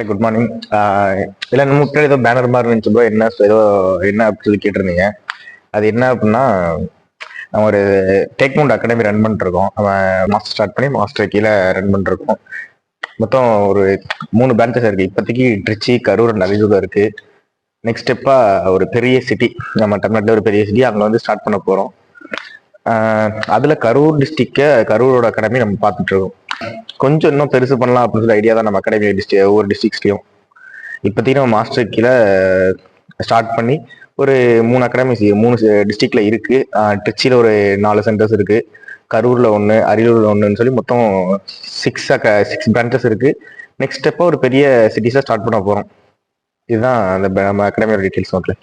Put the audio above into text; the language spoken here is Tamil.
Good morning. இல்லை நம்ம முன்னாடி ஏதோ பேனர் மாதிரி இருந்துச்சு ப்ரோ. என்ன அப்படி சொல்லி கேட்டிருந்தீங்க. அது என்ன அப்படின்னா, நம்ம ஒரு டேக்வுண்ட் அகாடமி ரன் பண்ணிருக்கோம். அவன் மாஸ்டர் ஸ்டார்ட் பண்ணி மாஸ்டர் கீழே ரன் பண்ணிருக்கோம். மொத்தம் ஒரு 3 பிரான்ச்சஸ் இருக்கு இப்போதைக்கு. ட்ரிச்சி, கரூர், அரியலூர் இருக்கு. நெக்ஸ்ட் ஸ்டெப்பா ஒரு பெரிய சிட்டி, நம்ம தமிழ்நாட்டில் ஒரு பெரிய சிட்டி அங்கே வந்து ஸ்டார்ட் பண்ண போகிறோம். அதுல கரூர் டிஸ்ட்ரிக்ட, கரூரோட அகாடமி நம்ம பார்த்துட்டு இருக்கோம். கொஞ்சம் இன்னும் பெருசு பண்ணலாம் அப்படின்னு சொல்லி ஐடியா தான் நம்ம அகாடமி ஒவ்வொரு டிஸ்ட்ரிக்ஸ்லையும். இப்போதைக்கு நம்ம மாஸ்டர் கீழே ஸ்டார்ட் பண்ணி ஒரு 3 அகாடமிஸ் 3 டிஸ்ட்ரிக்ட்ல இருக்கு. திருச்சியில் ஒரு 4 சென்டர்ஸ் இருக்கு, கரூர்ல 1, அரியலூர்ல 1ன்னு சொல்லி மொத்தம் 6 பிரான்ச்சஸ் இருக்கு. நெக்ஸ்ட் ஸ்டெப்பா ஒரு பெரிய சிட்டிஸா ஸ்டார்ட் பண்ண போறோம். இதுதான் அந்த நம்ம அகாடமியோட டீட்டெயில்ஸ். ஓகே.